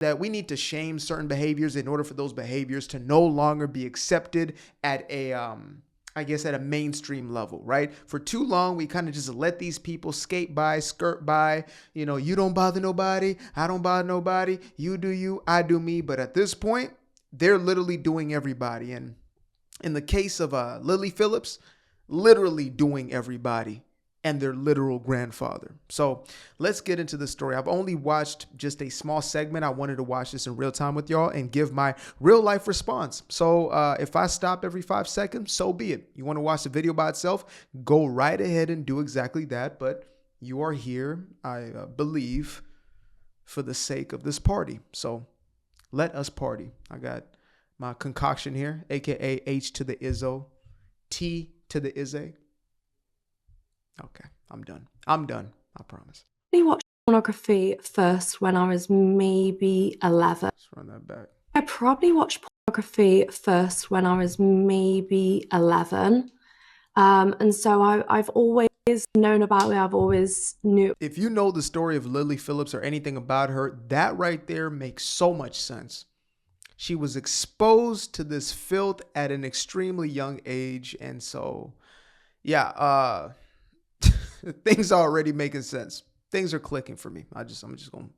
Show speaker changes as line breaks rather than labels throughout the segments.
that we need to shame certain behaviors in order for those behaviors to no longer be accepted at a I guess at a mainstream level, right? For too long, we kind of just let these people skate by, skirt by, you don't bother nobody, I don't bother nobody, you do you, I do me. But at this point, they're literally doing everybody. And in the case of Lily Phillips, literally doing everybody and their literal grandfather. So let's get into the story. I've only watched just a small segment. I wanted to watch this in real time with y'all and give my real life response. So if I stop every 5 seconds, so be it. You want to watch the video by itself, go right ahead and do exactly that. But you are here, I believe, for the sake of this party. So let us party. I got my concoction here, aka H to the Izzo, T to the Izzy. Okay, I'm done. I promise.
I watched pornography first when I was maybe 11.
Let's run that back.
I probably watched pornography first when I was maybe 11. And so I've always known about it. I've always knew.
If you know the story of Lily Phillips or anything about her, that right there makes so much sense. She was exposed to this filth at an extremely young age. And so, yeah, things are already making sense. Things are clicking for me. I'm just going to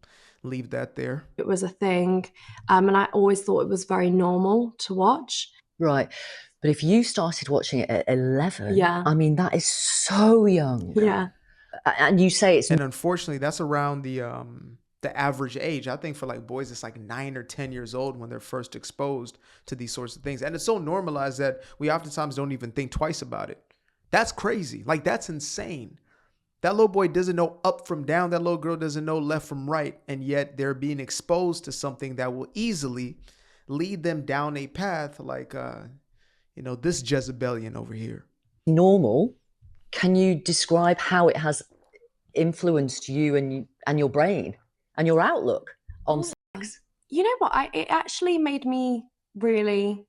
leave that there.
It was a thing. And I always thought it was very normal to watch.
Right. But if you started watching it at 11,
yeah.
I mean, that is so young.
Yeah.
And you say it's...
And unfortunately, that's around the average age. I think for like boys, it's like 9 or 10 years old when they're first exposed to these sorts of things. And it's so normalized that we oftentimes don't even think twice about it. That's crazy. Like, that's insane. That little boy doesn't know up from down. That little girl doesn't know left from right. And yet they're being exposed to something that will easily lead them down a path like, this Jezebelian over here.
Normal. Can you describe how it has influenced you and your brain and your outlook on sex?
You know what? It actually made me really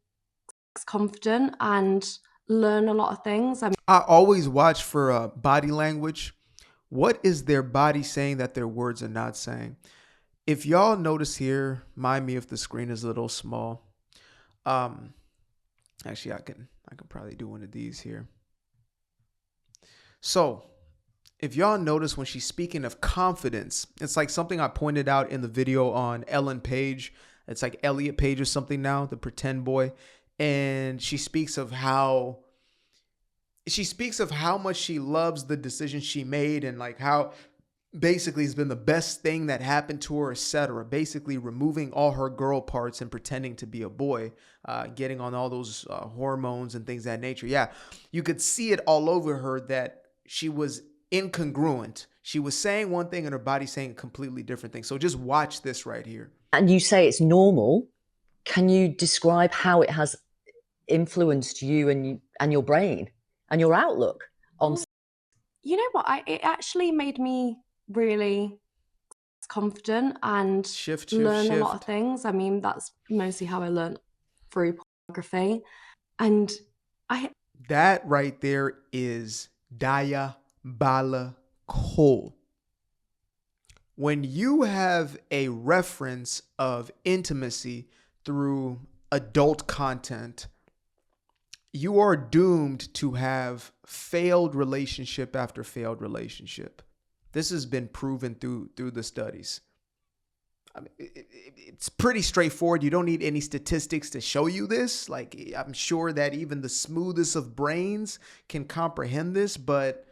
confident and learn a lot of things.
I always watch for body language. What is their body saying that their words are not saying? If y'all notice here, mind me if the screen is a little small. Actually, I can probably do one of these here. So if y'all notice when she's speaking of confidence, it's like something I pointed out in the video on Ellen Page. It's like Elliot Page or something now, the pretend boy. And she speaks of how much she loves the decision she made and like how basically it's been the best thing that happened to her, etc. Basically removing all her girl parts and pretending to be a boy, getting on all those hormones and things of that nature. Yeah, you could see it all over her that she was incongruent. She was saying one thing and her body saying a completely different thing. So just watch this right here.
And you say it's normal. Can you describe how it has influenced you and your brain and your outlook on sex?
You know what? It actually made me really confident and learn a lot of things. I mean, that's mostly how I learned through pornography. And
that right there is diabolical. When you have a reference of intimacy through adult content, you are doomed to have failed relationship after failed relationship. This has been proven through the studies. I mean, it's pretty straightforward. You don't need any statistics to show you this. Like, I'm sure that even the smoothest of brains can comprehend this, but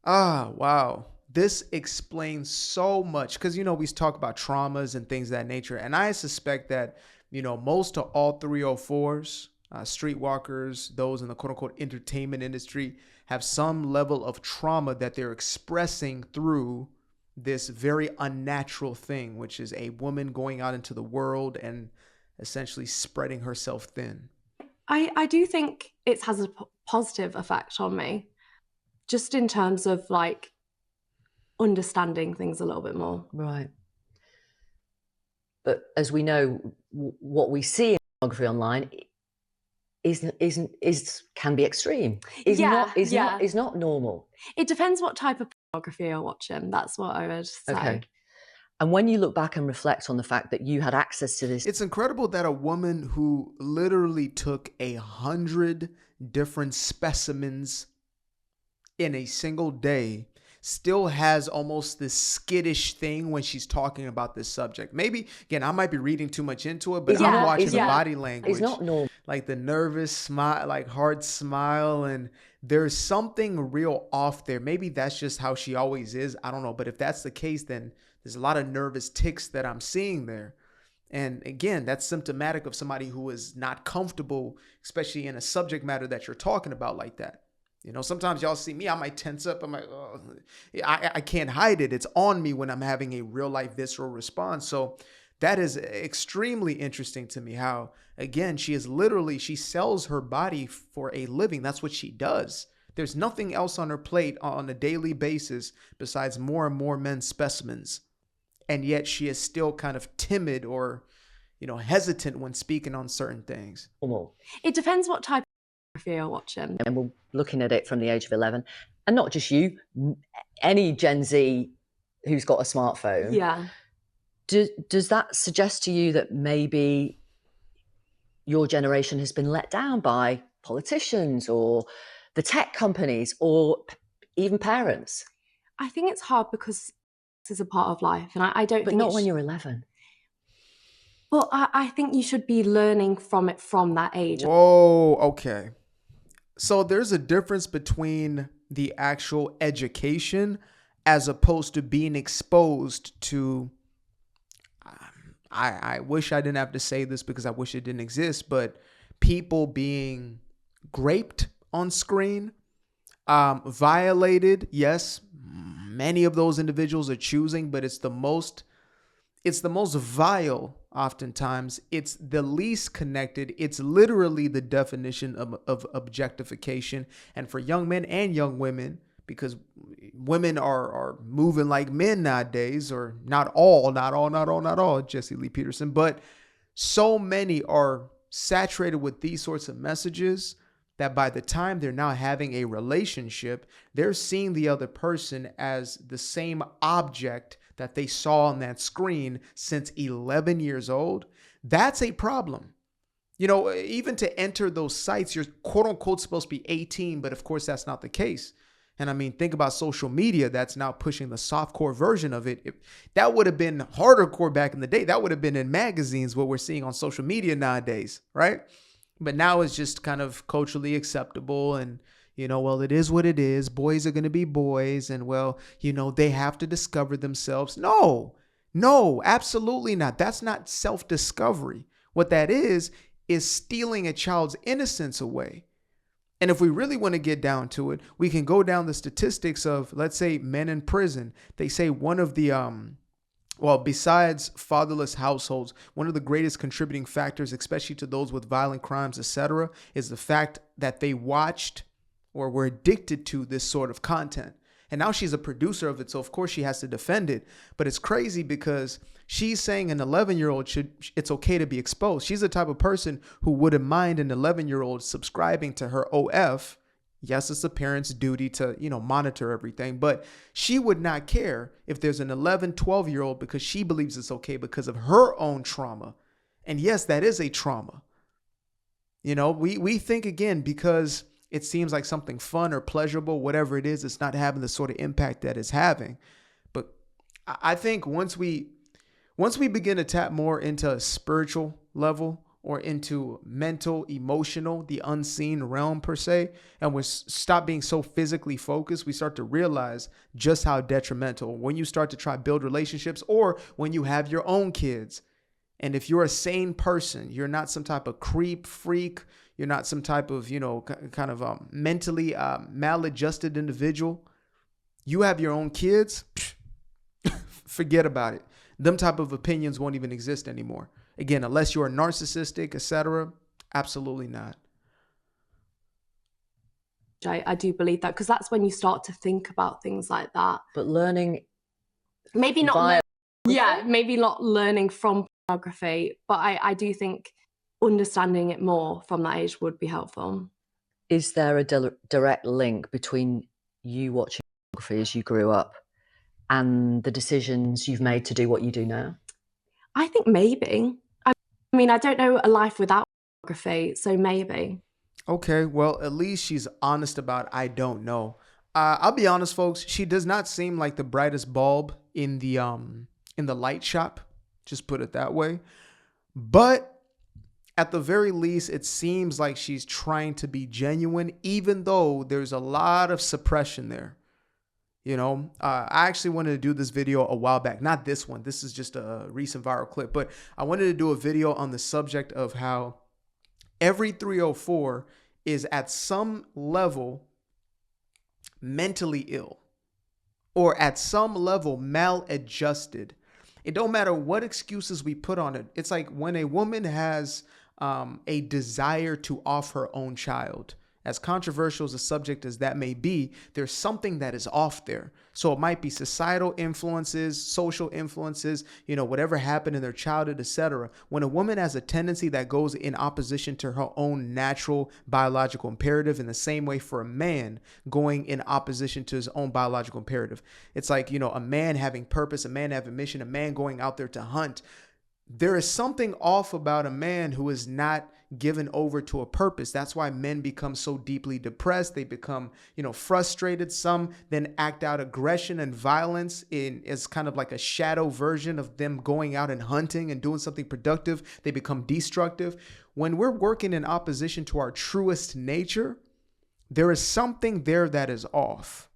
wow. This explains so much because, we talk about traumas and things of that nature. And I suspect that, most of all 304s, streetwalkers, those in the quote unquote entertainment industry have some level of trauma that they're expressing through this very unnatural thing, which is a woman going out into the world and essentially spreading herself thin.
I do think it has a positive effect on me, just in terms of like understanding things a little bit more.
Right. But as we know, what we see in pornography online can be extreme. Is not normal.
It depends what type of pornography you're watching. That's what I would say.
Okay. And when you look back and reflect on the fact that you had access to this,
it's incredible that a woman who literally took 100 different specimens in a single day still has almost this skittish thing when she's talking about this subject. Maybe, again, I might be reading too much into it, but I'm watching the body language.
It's not normal.
Like the nervous smile, like hard smile, and there's something real off there. Maybe that's just how she always is. I don't know. But if that's the case, then there's a lot of nervous tics that I'm seeing there. And again, that's symptomatic of somebody who is not comfortable, especially in a subject matter that you're talking about like that. You know, sometimes y'all see me, I might tense up. I'm like, oh, I can't hide it. It's on me when I'm having a real life visceral response. So that is extremely interesting to me how, again, she sells her body for a living. That's what she does. There's nothing else on her plate on a daily basis besides more and more men's specimens. And yet she is still kind of timid or, hesitant when speaking on certain things.
It depends what type of you're watching.
And we're looking at it from the age of 11. And not just you, any Gen Z who's got a smartphone.
Yeah.
Does that suggest to you that maybe your generation has been let down by politicians or the tech companies or even parents?
I think it's hard because this is a part of life, and I don't.
But not when you're 11.
Well, I think you should be learning from it from that age.
Whoa, okay. So there's a difference between the actual education as opposed to being exposed to. I wish I didn't have to say this because I wish it didn't exist, but people being raped on screen, violated. Yes, many of those individuals are choosing, but it's the most vile. Oftentimes, it's the least connected. It's literally the definition of objectification, and for young men and young women, because women are moving like men nowadays, or not all, Jesse Lee Peterson, but so many are saturated with these sorts of messages that by the time they're now having a relationship, they're seeing the other person as the same object that they saw on that screen since 11 years old. That's a problem. Even to enter those sites, you're quote unquote supposed to be 18, but of course that's not the case. And I mean, think about social media that's now pushing the softcore version of it. That would have been harder core back in the day. That would have been in magazines, what we're seeing on social media nowadays, right? But now it's just kind of culturally acceptable and, well, it is what it is. Boys are going to be boys and, well, they have to discover themselves. No, absolutely not. That's not self-discovery. What that is stealing a child's innocence away. And if we really want to get down to it, we can go down the statistics of, let's say, men in prison. They say one of the, besides fatherless households, one of the greatest contributing factors, especially to those with violent crimes, etc., is the fact that they watched or were addicted to this sort of content. And now she's a producer of it, so of course she has to defend it. But it's crazy because she's saying an 11-year-old it's okay to be exposed. She's the type of person who wouldn't mind an 11-year-old subscribing to her OF. Yes, it's a parent's duty to, monitor everything, but she would not care if there's an 11, 12-year-old because she believes it's okay because of her own trauma. And yes, that is a trauma. We think, again, because it seems like something fun or pleasurable, whatever it is, it's not having the sort of impact that it's having. But I think once we begin to tap more into a spiritual level or into mental, emotional, the unseen realm per se, and we stop being so physically focused, we start to realize just how detrimental when you start to try to build relationships or when you have your own kids. And if you're a sane person, you're not some type of creep freak, you're not some type of, kind of mentally maladjusted individual. You have your own kids, forget about it. Them type of opinions won't even exist anymore. Again, unless you're narcissistic, etc., absolutely not.
I do believe that because that's when you start to think about things like that.
But learning,
maybe not. Maybe not learning from pornography, but I do think understanding it more from that age would be helpful.
Is there a direct link between you watching pornography as you grew up and the decisions you've made to do what you do now?
I think maybe. I mean, I don't know a life without pornography, so maybe.
Okay, well, at least she's honest about I don't know. I'll be honest, folks. She does not seem like the brightest bulb in the light shop. Just put it that way. But at the very least, it seems like she's trying to be genuine, even though there's a lot of suppression there. You know, I actually wanted to do this video a while back. Not this one. This is just a recent viral clip. But I wanted to do a video on the subject of how every 304 is at some level mentally ill or at some level maladjusted. It don't matter what excuses we put on it. It's like when a woman has a desire to off her own child. As controversial as a subject as that may be, there's something that is off there. So it might be societal influences, social influences, you know, whatever happened in their childhood, etc. When a woman has a tendency that goes in opposition to her own natural biological imperative, in the same way for a man going in opposition to his own biological imperative. It's like, you know, a man having purpose, a man having mission, a man going out there to hunt. There is something off about a man who is not given over to a purpose. That's why men become so deeply depressed. They become, you know, frustrated. Some then act out aggression and violence as kind of like a shadow version of them going out and hunting and doing something productive. They become destructive. When we're working in opposition to our truest nature, there is something there that is off,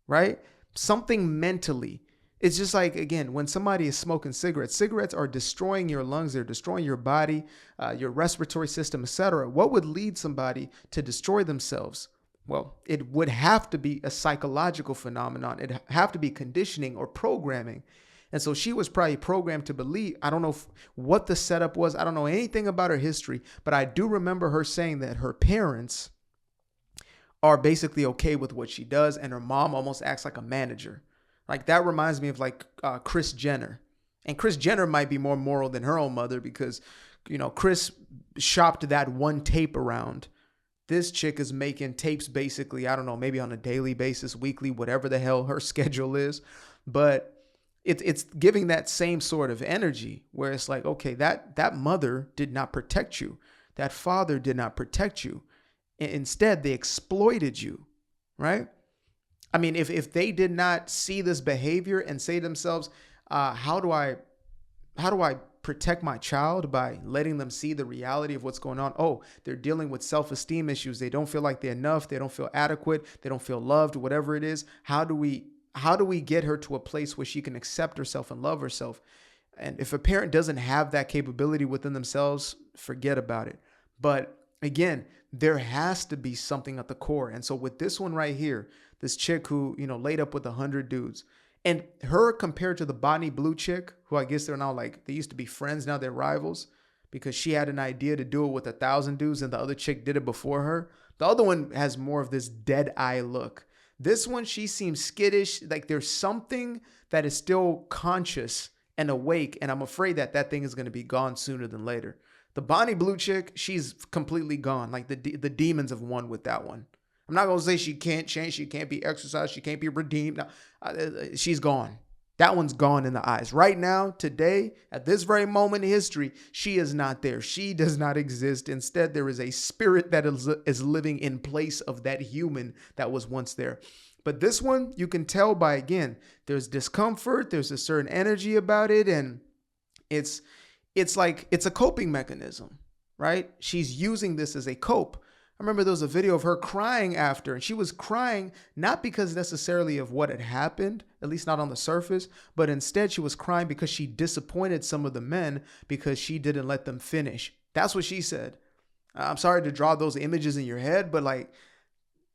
right? Something mentally. It's just like, again, when somebody is smoking cigarettes, cigarettes are destroying your lungs, they're destroying your body, your respiratory system, etc. What would lead somebody to destroy themselves? Well, it would have to be a psychological phenomenon. It'd have to be conditioning or programming. And so she was probably programmed to believe, I don't know what the setup was. I don't know anything about her history, but I do remember her saying that her parents are basically okay with what she does. And her mom almost acts like a manager. Like that reminds me of like Kris Jenner. And Kris Jenner might be more moral than her own mother because, you know, Kris shopped that one tape around. This chick is making tapes basically, I don't know, maybe on a daily basis, weekly, whatever the hell her schedule is. But it's giving that same sort of energy where it's like, okay, that mother did not protect you. That father did not protect you. Instead, they exploited you, right? I mean, if they did not see this behavior and say to themselves, how do I protect my child by letting them see the reality of what's going on? Oh, they're dealing with self-esteem issues. They don't feel like they're enough. They don't feel adequate. They don't feel loved, whatever it is. How do we get her to a place where she can accept herself and love herself? And if a parent doesn't have that capability within themselves, forget about it. But again, there has to be something at the core. And so with this one right here, this chick who, you know, laid up with 100 dudes, and her compared to the Bonnie Blue chick, who I guess they're now like, they used to be friends, now they're rivals because she had an idea to do it with 1,000 dudes and the other chick did it before her. The other one has more of this dead eye look. This one, she seems skittish. Like there's something that is still conscious and awake. And I'm afraid that thing is going to be gone sooner than later. The Bonnie Blue chick, she's completely gone. Like the demons have won with that one. I'm not going to say she can't change. She can't be exorcised. She can't be redeemed. No, she's gone. That one's gone in the eyes. Right now, today, at this very moment in history, she is not there. She does not exist. Instead, there is a spirit that is living in place of that human that was once there. But this one, you can tell by, again, there's discomfort. There's a certain energy about it. And it's like, it's a coping mechanism, right? She's using this as a cope. I remember there was a video of her crying after, and she was crying not because necessarily of what had happened, at least not on the surface, but instead she was crying because she disappointed some of the men because she didn't let them finish. That's what she said. I'm sorry to draw those images in your head, but like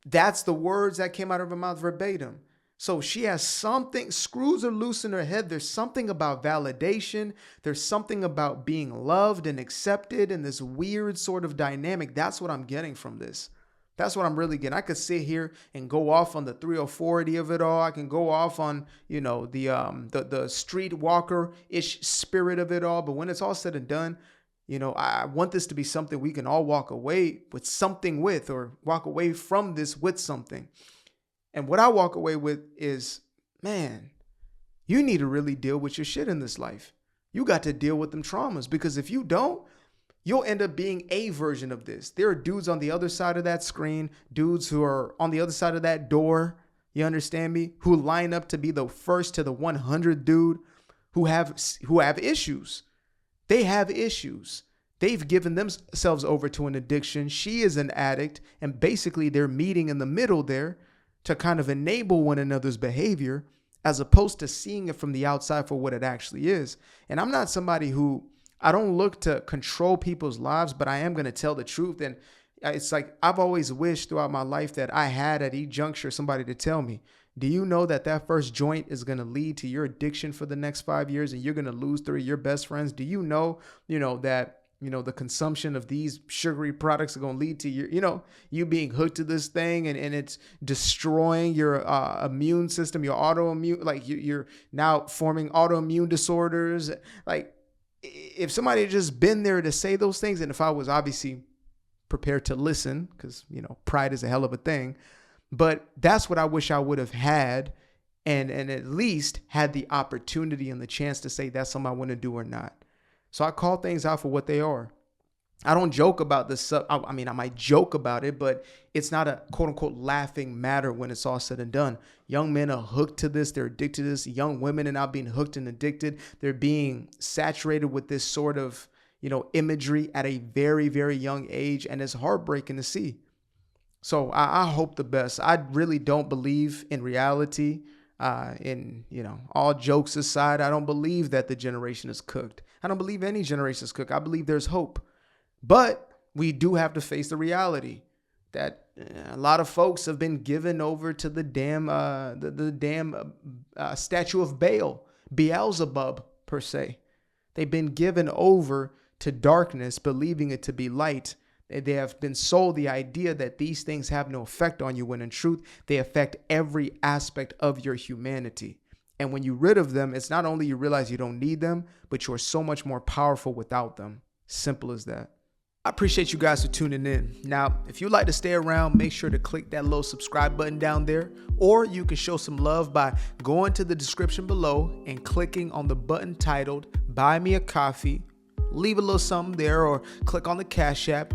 that's the words that came out of her mouth verbatim. So she has something, screws are loose in her head. There's something about validation. There's something about being loved and accepted in this weird sort of dynamic. That's what I'm getting from this. That's what I'm really getting. I could sit here and go off on the 304-ity of it all. I can go off on, you know, the streetwalker-ish spirit of it all. But when it's all said and done, you know, I want this to be something we can all walk away with something with, or walk away from this with something. And what I walk away with is, man, you need to really deal with your shit in this life. You got to deal with them traumas, because if you don't, you'll end up being a version of this. There are dudes on the other side of that screen, dudes who are on the other side of that door, you understand me, who line up to be the first to the 100 dude who have issues. They have issues. They've given themselves over to an addiction. She is an addict, and basically they're meeting in the middle there to kind of enable one another's behavior, as opposed to seeing it from the outside for what it actually is. And I'm not somebody who, I don't look to control people's lives, but I am going to tell the truth. And it's like, I've always wished throughout my life that I had at each juncture somebody to tell me, do you know that first joint is going to lead to your addiction for the next 5 years, and you're going to lose 3 of your best friends? Do you know that the consumption of these sugary products are going to lead to you being hooked to this thing, and it's destroying your immune system, your autoimmune, like you're now forming autoimmune disorders. Like, if somebody had just been there to say those things, and if I was obviously prepared to listen, because, pride is a hell of a thing, but that's what I wish I would have had, and at least had the opportunity and the chance to say that's something I want to do or not. So I call things out for what they are. I don't joke about this. I might joke about it, but it's not a quote unquote laughing matter when it's all said and done. Young men are hooked to this. They're addicted to this. Young women are now being hooked and addicted. They're being saturated with this sort of, imagery at a very, very young age. And it's heartbreaking to see. So I hope the best. I really don't believe in reality. All jokes aside, I don't believe that the generation is cooked. I don't believe any generation is cooked. I believe there's hope. But we do have to face the reality that a lot of folks have been given over to the damn statue of Baal, Beelzebub per se. They've been given over to darkness, believing it to be light. They have been sold the idea that these things have no effect on you, when in truth, they affect every aspect of your humanity. And when you're rid of them, it's not only you realize you don't need them, but you're so much more powerful without them. Simple as that. I appreciate you guys for tuning in. Now, if you'd like to stay around, make sure to click that little subscribe button down there, or you can show some love by going to the description below and clicking on the button titled Buy Me a Coffee. Leave a little something there, or click on the Cash App.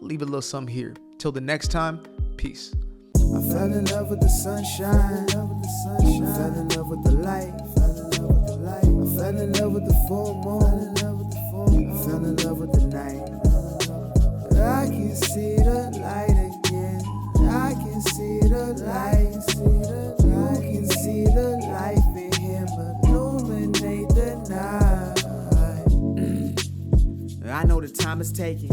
Leave a little something here. Till the next time, peace.
I fell in love with the sunshine. I fell in love with the light. I fell in love with the full moon. I fell in love with the night. I can see the light again. I can see the light. You can see the life in him illuminate the night. I know the time is taking.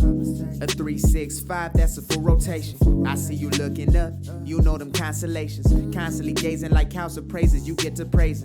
A 365, that's a full rotation. I see you looking up, you know them constellations. Constantly gazing like house of praises, you get to praising.